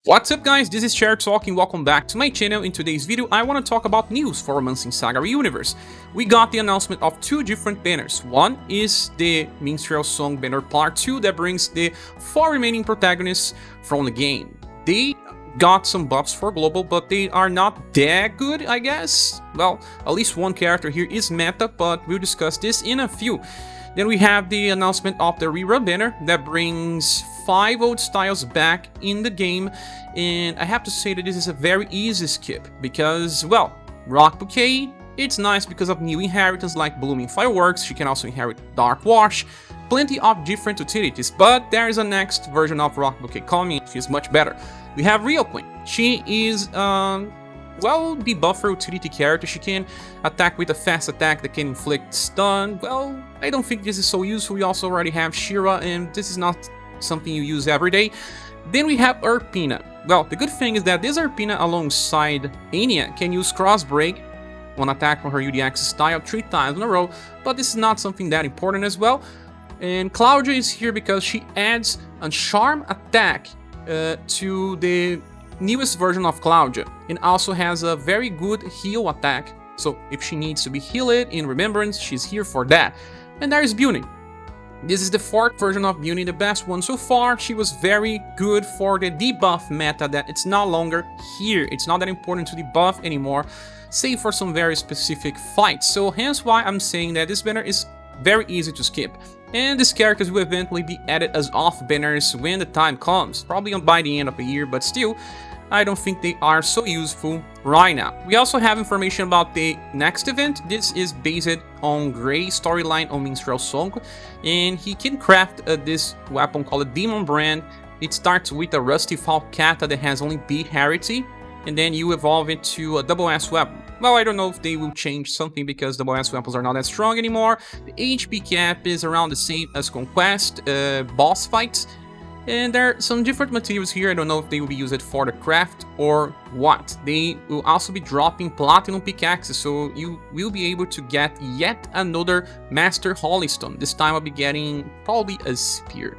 What's up guys, this is ScherBR talking, welcome back to my channel. In today's video I want to talk about news for Romancing SaGa Universe. We got the announcement of two different banners. One is the Minstrel Song banner part 2 that brings the 4 remaining protagonists from the game. They got some buffs for global, but they are not that good, I guess. Well, at least one character here is meta, but we'll discuss this in a few. Then we have the announcement of the rerun banner that brings 5 old styles back in the game, and I have to say that this is a very easy skip because, well, Rock Bouquet, it's nice because of new inheritance like Blooming Fireworks. She can also inherit Dark Wash, plenty of different utilities, but there is a next version of Rock Bouquet coming. She's much better. We have Real Queen. She is well, the buffer utility character. She can attack with a fast attack that can inflict stun. Well, I don't think this is so useful. We also already have Shira, and this is not something you use every day. Then we have Urpina. Well, the good thing is that this Urpina alongside Anya can use Cross Break, one attack from her UDX style 3 times in a row, but this is not something that important as well. And Claudia is here because she adds a charm attack to the newest version of Claudia, and also has a very good heal attack, so if she needs to be healed in Remembrance, she's here for that. And there is Beauty. This is the 4th version of Beauty, the best one so far. She was very good for the debuff meta that it's no longer here. It's not that important to debuff anymore, save for some very specific fights, so hence why I'm saying that this banner is very easy to skip. And these characters will eventually be added as off banners when the time comes, probably by the end of the year, but still, I don't think they are so useful right now. We also have information about the next event. This is based on Gray's storyline on Minstrel Song, and he can craft this weapon called Demon Brand. It starts with a Rusty Falcata that has only B rarity, and then you evolve it to a double S weapon. Well, I don't know if they will change something because double S weapons are not that strong anymore. The HP cap is around the same as Conquest boss fights. And there are some different materials here. I don't know if they will be used for the craft or what. They will also be dropping Platinum Pickaxes, so you will be able to get yet another Master Holystone. This time I'll be getting probably a Spear.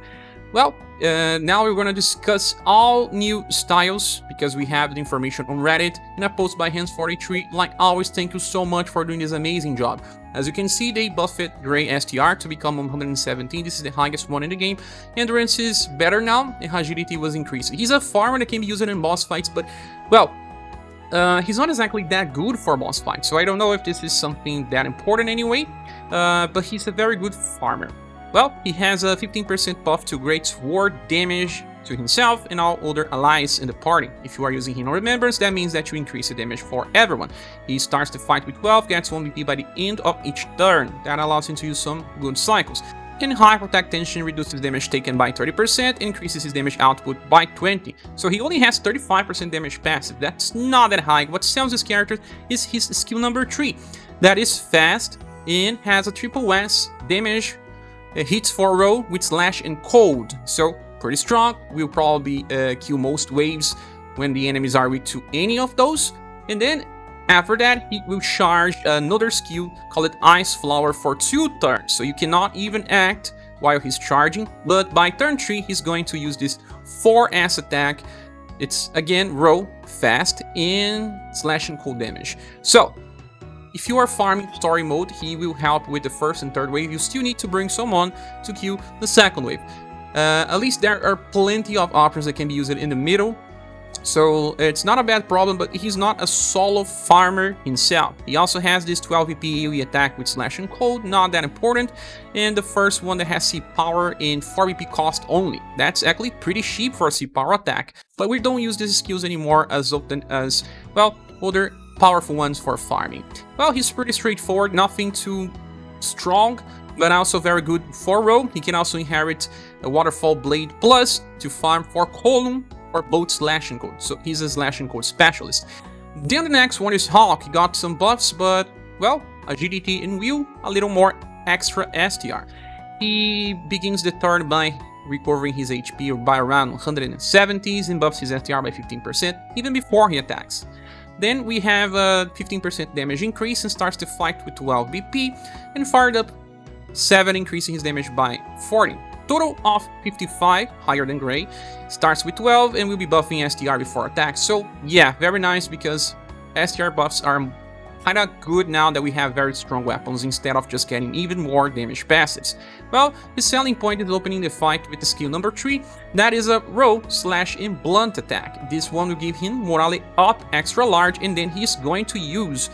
Well, now we're going to discuss all new styles because we have the information on Reddit in a post by Hands43. Like always, thank you so much for doing this amazing job. As you can see, they buffed Gray STR to become 117. This is the highest one in the game. Endurance is better now, and agility was increased. He's a farmer that can be used in boss fights, but, well, he's not exactly that good for boss fights, so I don't know if this is something that important anyway, but he's a very good farmer. Well, he has a 15% buff to Great Sword damage to himself and all other allies in the party. If you are using him on Remembrance, that means that you increase the damage for everyone. He starts the fight with 12, gets 1 BP by the end of each turn. That allows him to use some good cycles. And High Protect Tension reduces damage taken by 30% and increases his damage output by 20. So he only has 35% damage passive. That's not that high. What sells this character is his skill number 3. That is fast and has a triple S damage. Hits for a row with Slash and Cold, so pretty strong. Will probably kill most waves when the enemies are weak to any of those. And then after that, he will charge another skill called Ice Flower for 2 turns, so you cannot even act while he's charging. But by turn 3, he's going to use this 4S attack. It's again row, fast, and Slash and Cold damage. So if you are farming story mode, he will help with the 1st and 3rd wave. You still need to bring someone to kill the 2nd wave. At least there are plenty of options that can be used in the middle. So it's not a bad problem, but he's not a solo farmer himself. He also has this 12 VP AoE attack with Slash and Cold, not that important. And the first one that has C power in 4 VP cost only. That's actually pretty cheap for a C power attack. But we don't use these skills anymore as often as, well, other powerful ones for farming. Well, he's pretty straightforward, nothing too strong, but also very good for row. He can also inherit a Waterfall Blade Plus to farm for Column or both Slash and Code. So he's a Slash and Code specialist. Then the next one is Hawk. He got some buffs, but, well, agility and will, a little more extra STR. He begins the turn by recovering his HP by around 170s and buffs his STR by 15%, even before he attacks. Then we have a 15% damage increase and starts the fight with 12 BP, and fired up 7, increasing his damage by 40. total of 55, higher than Gray. Starts with 12 and will be buffing STR before attack. So yeah, very nice because STR buffs are kinda good now that we have very strong weapons instead of just getting even more damage passives. Well, his selling point is opening the fight with the skill number 3, that is a row slash and blunt attack. This one will give him morale up extra large, and then he's going to use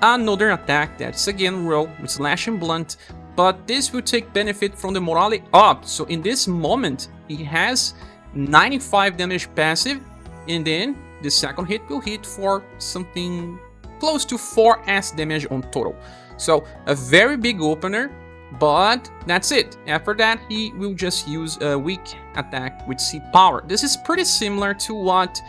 another attack that's again row with slash and blunt, but this will take benefit from the morale up. So in this moment, he has 95 damage passive, and then the second hit will hit for something close to 4s damage on total. So a very big opener, but that's it. After that, he will just use a weak attack with C power. This is pretty similar to what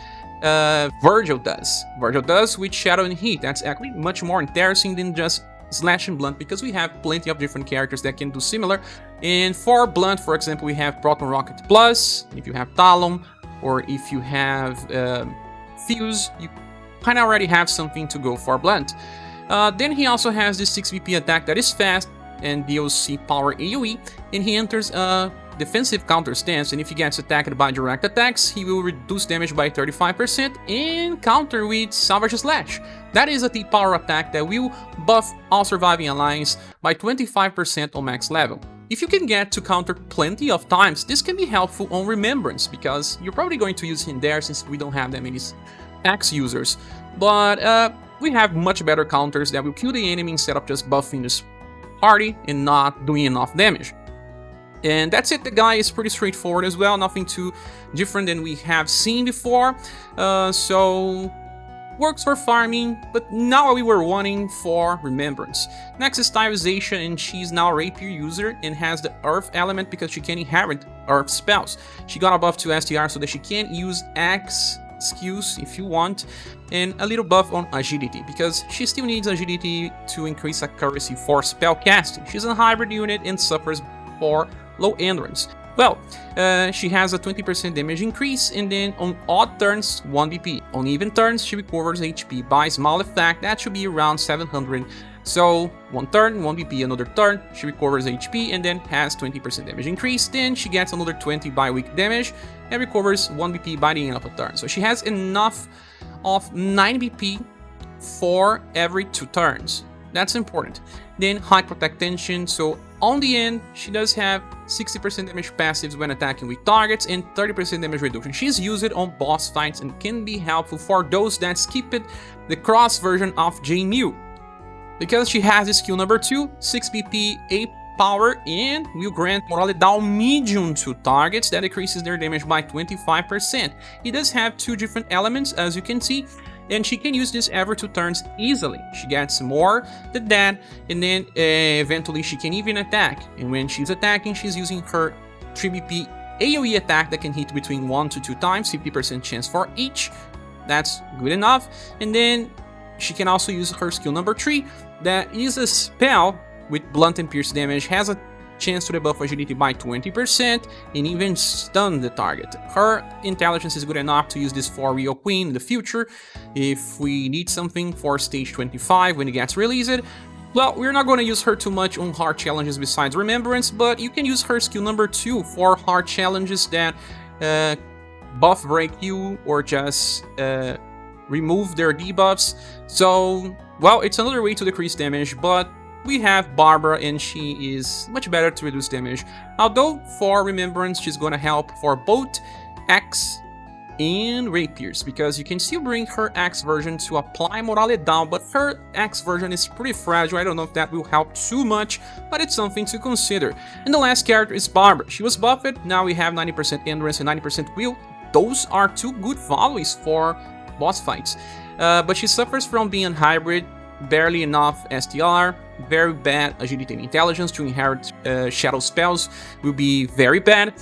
Virgil does. Virgil does with Shadow and Heat. That's actually much more interesting than just Slash and Blunt, because we have plenty of different characters that can do similar. And for Blunt, for example, we have Proton Rocket Plus. If you have Talon, or if you have Fuse, you kind of already have something to go for Blunt. Then he also has this 6 BP attack that is fast and deals C power AoE, and he enters a defensive counter stance, and if he gets attacked by direct attacks, he will reduce damage by 35% and counter with Savage Slash. That is a T power attack that will buff all surviving allies by 25% on max level. If you can get to counter plenty of times, this can be helpful on Remembrance, because you're probably going to use him there since we don't have that many Axe users, but we have much better counters that will kill the enemy instead of just buffing this party and not doing enough damage. And that's it. The guy is pretty straightforward as well, nothing too different than we have seen before, so works for farming, but not what we were wanting for Remembrance. Next is Stylization, and she's now a Rapier user and has the Earth element because she can inherit Earth spells. She got a buff to STR so that she can use Axe skills if you want, and a little buff on agility because she still needs agility to increase accuracy for spell casting. She's a hybrid unit and suffers for low endurance. Well, she has a 20% damage increase, and then on odd turns 1 BP. On even turns she recovers HP by small effect, that should be around 700. So 1 turn, 1 BP, another turn, she recovers HP and then has 20% damage increase. Then she gets another 20 by weak damage and recovers 1 BP by the end of a turn. So she has enough of 9 BP for every 2 turns. That's important. Then high protect tension, so on the end she does have 60% damage passives when attacking with targets and 30% damage reduction. She's used it on boss fights and can be helpful for those that skipped the cross version of J-Mew, because she has the skill number 2, 6 BP, 8 power, and will grant morale down medium to targets that decreases their damage by 25%. It does have 2 different elements, as you can see, and she can use this every 2 turns easily. She gets more than that, and then eventually she can even attack. And when she's attacking, she's using her 3 BP AoE attack that can hit between 1 to 2 times, 50% chance for each. That's good enough. And then she can also use her skill number 3, that is a spell with blunt and pierce damage, has a chance to debuff agility by 20% and even stun the target. Her intelligence is good enough to use this for Rio Queen in the future if we need something for stage 25 when it gets released. Well, we're not going to use her too much on hard challenges besides Remembrance, but you can use her skill number 2 for hard challenges that buff break you or just remove their debuffs. So, well, it's another way to decrease damage, but we have Barbara and she is much better to reduce damage. Although for Remembrance she's gonna help for both Axe and Rapiers, because you can still bring her Axe version to apply morale down, but her Axe version is pretty fragile. I don't know if that will help too much, but it's something to consider. And the last character is Barbara. She was buffed, now we have 90% endurance and 90% will. Those are 2 good values for boss fights. But she suffers from being hybrid, barely enough STR, very bad agility and intelligence to inherit shadow spells will be very bad.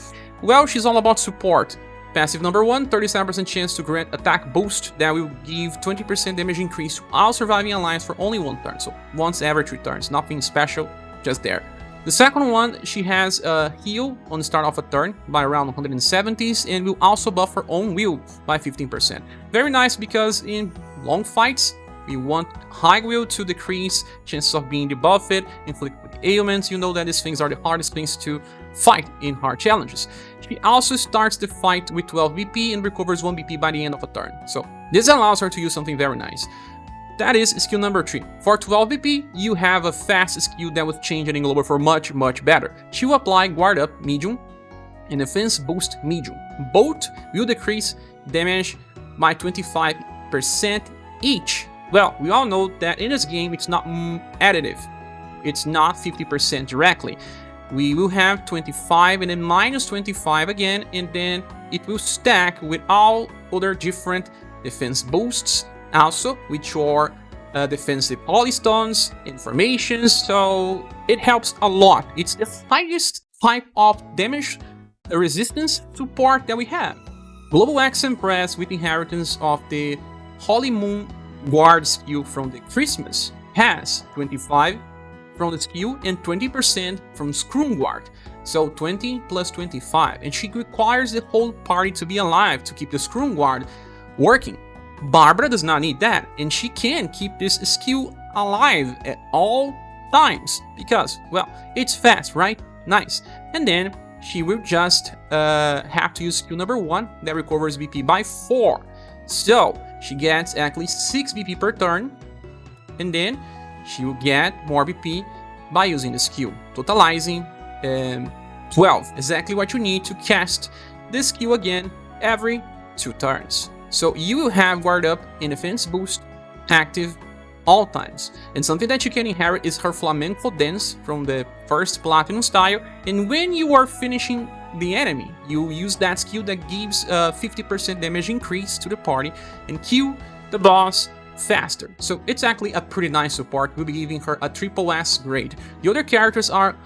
Well, she's all about support. Passive number 1, 37% chance to grant attack boost that will give 20% damage increase to all surviving allies for only 1 turn. So once every 3 turns, nothing special, just there. The second one, she has a heal on the start of a turn by around 170s and will also buff her own will by 15%. Very nice because in long fights, we want high will to decrease chances of being debuffed, inflict with ailments. You know that these things are the hardest things to fight in hard challenges. She also starts the fight with 12 BP and recovers 1 BP by the end of a turn. So this allows her to use something very nice. That is skill number 3. For 12 BP, you have a fast skill that will change an Englober for much better. She will apply Guard Up Medium and Defense Boost Medium. Both will decrease damage by 25% each. Well, we all know that in this game it's not additive. It's not 50% directly. We will have 25 and then minus 25 again, and then it will stack with all other different defense boosts, also with your defensive polystones, informations, so it helps a lot. It's the highest type of damage resistance support that we have. Global Axe Empress with inheritance of the Holy Moon Guard skill from the Christmas has 25 from the skill and 20% from Scrum Guard. So 20 plus 25, and she requires the whole party to be alive to keep the Scrum Guard working. Barbara does not need that, and she can keep this skill alive at all times because, well, it's fast, right? Nice. And then she will just have to use skill number 1 that recovers BP by 4. So she gets actually 6 BP per turn, and then she will get more BP by using the skill, totalizing 12, exactly what you need to cast this skill again every 2 turns. So you will have Guard Up and Defense Boost active all times. And something that you can inherit is her Flamenco Dance from the first Platinum style, and when you are finishing the enemy, you use that skill that gives 50% damage increase to the party and kill the boss faster. So it's actually a pretty nice support. We'll be giving her a triple S grade. The other characters are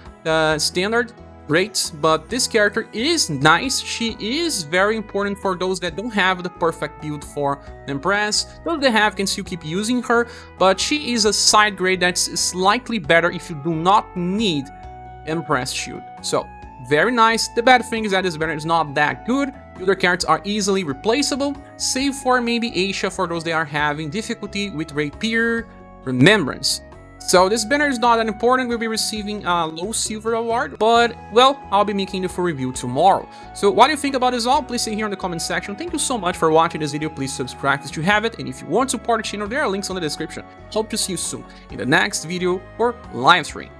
standard rates, but this character is nice. She is very important for those that don't have the perfect build for Empress. Those that have can still keep using her, but she is a side grade that's slightly better if you do not need Empress shield. So very nice. The bad thing is that this banner is not that good. The other characters are easily replaceable, save for maybe Aisha for those that are having difficulty with Rapier Remembrance. So this banner is not that important. We'll be receiving a low silver award, but well, I'll be making the full review tomorrow. So what do you think about this all? Please say here in the comment section. Thank you so much for watching this video. Please subscribe if you haven't, and if you want to support the channel, there are links on the description. Hope to see you soon in the next video or live stream.